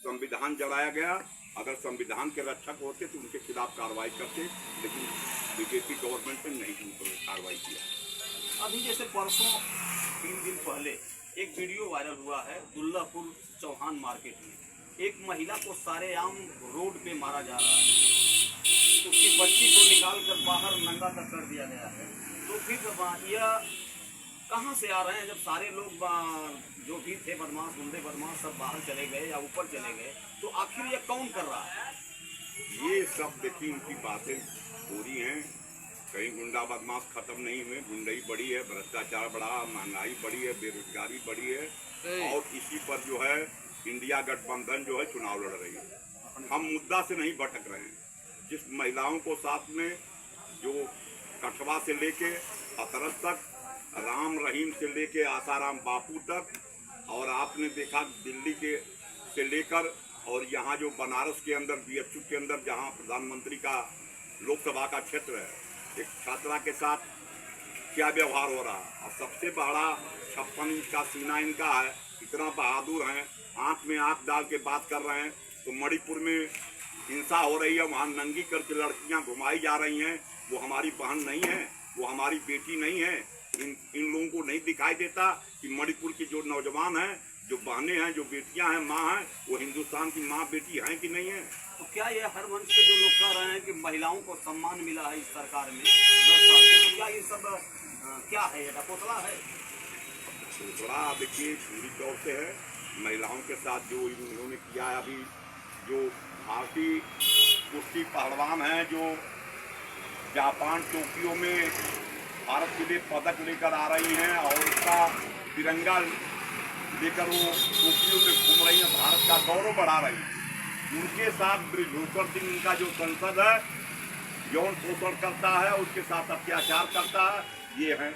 संविधान जलाया गया। अगर संविधान के रक्षक होते तो उनके खिलाफ कार्रवाई करते, लेकिन बीजेपी गवर्नमेंट ने नहीं उन पर कार्रवाई किया। अभी जैसे परसों 3 दिन पहले एक वीडियो वायरल हुआ है दुल्लापुर चौहान मार्केट में, एक महिला को सारेआम रोड पे मारा जा रहा है, उसकी बच्ची को निकाल कर बाहर नंगा तक कर दिया गया है। तो फिर यह कहाँ से आ रहे हैं जब सारे लोग जो भी थे बदमाश, गुंडे बदमाश सब बाहर चले गए या ऊपर चले गए, तो आखिर ये कौन कर रहा है? ये सब देखिए उनकी बातें पूरी हैं। कहीं गुंडा बदमाश खत्म नहीं हुए, गुंडई बढ़ी है, भ्रष्टाचार बढ़ा, महंगाई बढ़ी है, बेरोजगारी बढ़ी है, और इसी पर जो है इंडिया गठबंधन जो है चुनाव लड़ रही है। हम मुद्दा से नहीं भटक रहे हैं। जिस महिलाओं को साथ में जो कठवा से लेके हथरस तक, राम रहीम से लेके आसाराम बापू तक, और आपने देखा दिल्ली के से लेकर और यहाँ जो बनारस के अंदर बीएचयू के अंदर जहाँ प्रधानमंत्री का लोकसभा का क्षेत्र है, एक छात्रा के साथ क्या व्यवहार हो रहा है। और सबसे बड़ा 56 इंच का सीना इनका है, इतना बहादुर हैं, आँख में आँख डाल के बात कर रहे हैं। तो मणिपुर में हिंसा हो रही है, वहाँ नंगी करके लड़कियाँ घुमाई जा रही हैं, वो हमारी बहन नहीं है, वो हमारी बेटी नहीं है। इन लोगों को नहीं दिखाई देता कि मणिपुर के जो नौजवान हैं, जो बहनें हैं, जो बेटियां हैं, माँ हैं, वो हिंदुस्तान की माँ बेटी हैं कि नहीं है? तो क्या ये हर मंच पे जो लोग कह रहे हैं कि महिलाओं को सम्मान मिला है इस सरकार में 10 साल से, तो क्या ये सब क्या है? ये पोतला है? पोतला देखिए पूरी तौर से है। महिलाओं के साथ जो इन्होंने किया है, अभी जो भारतीय कुश्ती पहलवान हैं जो जापान टोक्यो में भारत के लिए पदक लेकर आ रही हैं और उसका तिरंगा लेकर वो टोक्यो में घूम रही हैं, भारत का गौरव बढ़ा रही हैं। उनके साथ बृजभूषण सिंह, उनका जो संसद है, यौन शोषण करता है, उसके साथ अत्याचार करता है, ये है।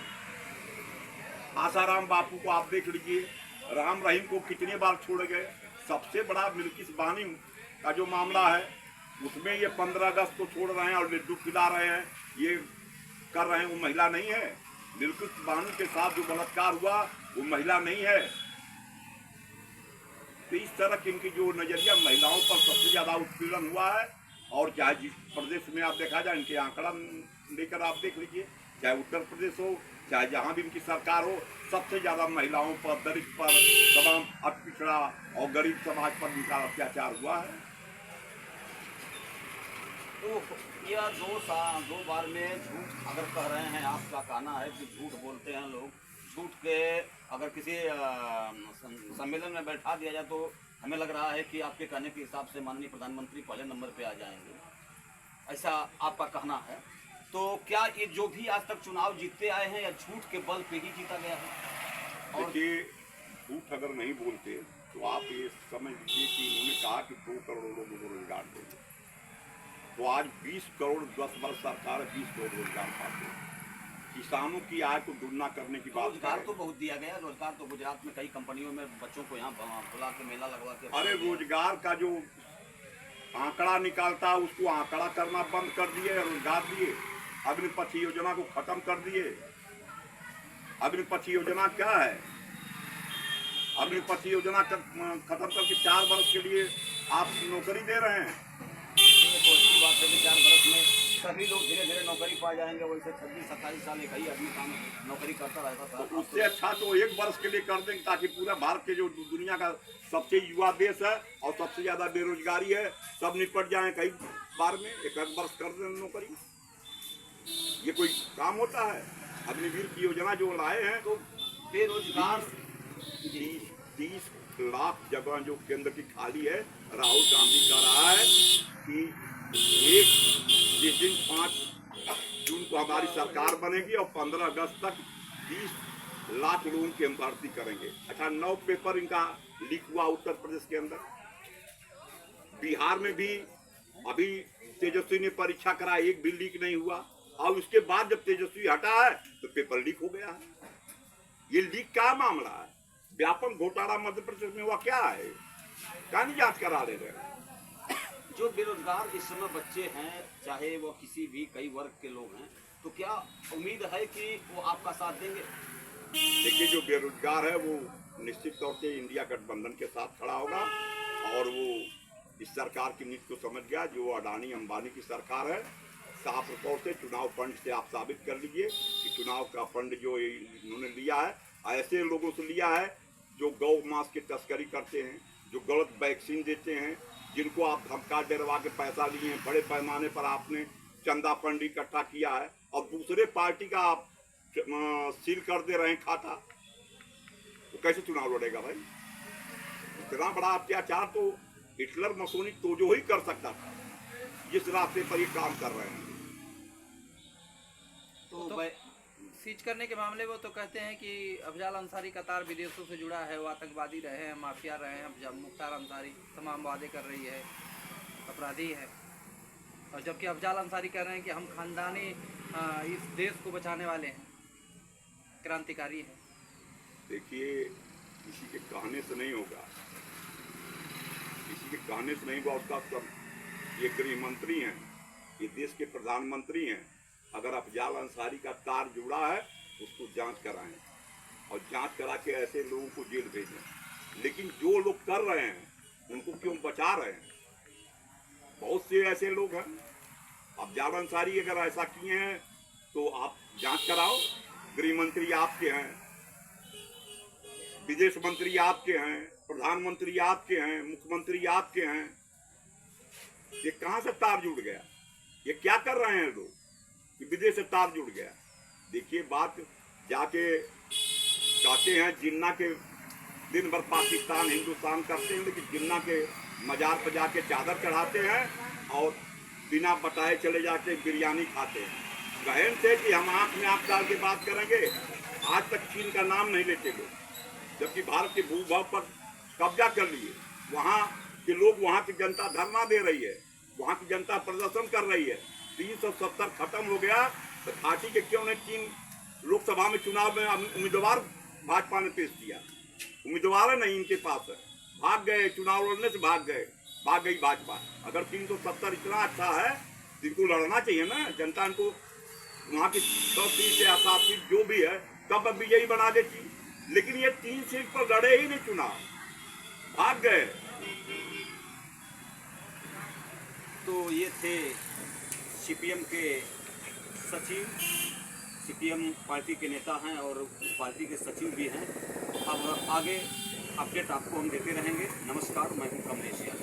आसाराम बापू को आप देख लीजिए, राम रहीम को कितनी बार छोड़ गए। सबसे बड़ा बिल्किस बानी का जो मामला है, उसमें ये 15 अगस्त को छोड़ रहे हैं और लड्डू खिला रहे हैं, ये कर रहे हैं। वो महिला नहीं है। बिल्किस बानो के साथ जो बलात्कार हुआ वो महिला नहीं है। तो इस तरह की इनकी जो नजरिया महिलाओं पर सबसे ज्यादा उत्पीड़न हुआ है। और चाहे जिस प्रदेश में आप देखा जाए, इनके आंकड़ा लेकर आप देख लीजिए, चाहे उत्तर प्रदेश हो, चाहे जहाँ भी इनकी सरकार हो, सबसे ज्यादा महिलाओं पर, दलित पर, तमाम पिछड़ा और गरीब समाज पर इनका अत्याचार हुआ है। तो यह दो बार में झूठ अगर कह रहे हैं, आपका कहना है कि झूठ बोलते हैं लोग, झूठ के अगर किसी सम्मेलन में बैठा दिया जाए तो हमें लग रहा है कि आपके कहने के हिसाब से माननीय प्रधानमंत्री पहले नंबर पे आ जाएंगे, ऐसा आपका कहना है। तो क्या ये जो भी आज तक चुनाव जीतते आए हैं, या झूठ के बल पे ही जीता गया है? और देखिए, झूठ अगर नहीं बोलते तो आप ये समझ लीजिए कि उन्होंने कहा कि 2 करोड़ लोगों को रोजगार देंगे, तो आज 20 करोड़ 10 वर्ष सरकार 20 करोड़ रोजगार पाते हैं। किसानों की आय को दुगना करने की बात। रोजगार तो बहुत दिया गया, रोजगार तो गुजरात में कई कंपनियों में बच्चों को यहाँ बुला के मेला लगवा के। अरे रोजगार का जो आंकड़ा निकालता है उसको आंकड़ा करना बंद कर दिए, रोजगार दिए। अग्निपथ योजना को खत्म कर दिए। अग्निपथ योजना क्या है? अग्निपथ योजना खत्म करके 4 वर्ष के लिए आप नौकरी दे रहे हैं। तो अच्छी बात है कि 4 वर्ष में सभी लोग धीरे धीरे नौकरी पा जाएंगे। वैसे 26-27 साल एक ही आदमी काम नौकरी करता रहेगा। तो उससे अच्छा तो 1 वर्ष के लिए कर देंगे, ताकि पूरा भारत के जो दुनिया का सबसे युवा देश है और सबसे ज्यादा बेरोजगारी है, सब निपट जाए कई बार में। 1 वर्ष कर दें नौकरी, ये कोई काम होता है? अग्निवीर की योजना जो लाए हैं, तो बेरोजगार 30 लाख जगह जो केंद्र की खाली है, राहुल गांधी कह रहा है कि जिस दिन 5 जून को हमारी सरकार बनेगी और 15 अगस्त तक 20 लाख लोगों की हम भर्ती करेंगे। अच्छा, 9 पेपर इनका लीक हुआ उत्तर प्रदेश के अंदर। बिहार में भी अभी तेजस्वी ने परीक्षा करा, एक भी लीक नहीं हुआ। और उसके बाद जब तेजस्वी हटा है तो पेपर लीक हो गया है। ये लीक का मामला है? व्यापक घोटाला मध्य प्रदेश में हुआ क्या है? क्या नहीं जांच करा ले रहे? जो बेरोजगार इस समय बच्चे हैं, चाहे वो किसी भी कई वर्ग के लोग हैं, तो क्या उम्मीद है कि वो आपका साथ देंगे? देखिए, जो बेरोजगार है वो निश्चित तौर से इंडिया गठबंधन के साथ खड़ा होगा और वो इस सरकार की नीति को समझ गया। जो अडानी अंबानी की सरकार है, साफ तौर से चुनाव फंड से आप साबित कर लीजिए कि चुनाव का फंड जो इन्होंने लिया है ऐसे लोगों से लिया है जो गौ मांस की तस्करी करते हैं, जो गलत वैक्सीन देते हैं, जिनको आप धमका डरवा के पैसा लिए हैं। बड़े पैमाने पर आपने चंदा फंड इकट्ठा किया है और दूसरे पार्टी का आप सील कर दे रहे हैं खाता। तो कैसे चुनाव लड़ेगा भाई? इतना बड़ा अत्याचार तो हिटलर मसोनी तो जो ही कर सकता था, जिस रास्ते पर ये काम कर रहे हैं। तो सीज करने के मामले में तो कहते हैं कि अफजाल अंसारी कतार विदेशों से जुड़ा है, वो आतंकवादी रहे हैं, माफिया रहे हैं। मुख्तार अंसारी तमाम वादे कर रही है, अपराधी है। और जबकि अफजाल अंसारी कह रहे हैं कि हम खानदानी इस देश को बचाने वाले हैं, क्रांतिकारी है। देखिए, किसी के कहने से नहीं होगा, किसी के कहने से नहीं होगा। उसका सब ये गृह मंत्री हैं, ये देश के प्रधानमंत्री हैं। अगर अफजाल अंसारी का तार जुड़ा है उसको जांच कराएं और जांच करा के ऐसे लोगों को जेल भेजें। लेकिन जो लोग कर रहे हैं उनको क्यों बचा रहे हैं? बहुत से ऐसे लोग हैं। अफजाल अंसारी अगर ऐसा किए हैं तो आप जांच कराओ। गृह मंत्री आपके हैं, विदेश मंत्री आपके हैं, प्रधानमंत्री आपके हैं, मुख्यमंत्री आपके हैं। ये कहां से तार जुड़ गया? ये क्या कर रहे हैं लोग? विदेश से तार जुड़ गया। देखिए, बात जाके कहते हैं जिन्ना के दिन भर पाकिस्तान हिंदुस्तान करते हैं, लेकिन जिन्ना के मजार पर जाके चादर चढ़ाते हैं और बिना बताए चले जाके बिरयानी खाते हैं। गहन से कि हम आंख में आंख डाल के बात करेंगे। आज तक चीन का नाम नहीं लेते लोग, जबकि भारत के भूभाग पर कब्जा कर लिए। वहाँ के लोग, वहाँ की जनता धरना दे रही है, वहाँ की जनता प्रदर्शन कर रही है। 370 खत्म हो गया तो पार्टी के क्यों ने 3 लोकसभा में चुनाव में उम्मीदवार भाजपा ने पेश किया? उम्मीदवार नहीं इनके पास है, भाग गए, चुनाव लड़ने से भाग गई भाजपा। अगर 370 इतना अच्छा है तो इनको लड़ना चाहिए ना। जनता इनको वहाँ की 10 सीट या 7 सीट जो भी है कब विजयी बना देती। लेकिन ये 3 सीट पर लड़े ही नहीं चुनाव, भाग गए। तो ये थे सीपीएम के सचिव, सीपीएम पार्टी के नेता हैं और पार्टी के सचिव भी हैं। अब आगे अपडेट आपको हम देते रहेंगे। नमस्कार, मैं हूं कमलेश यादव।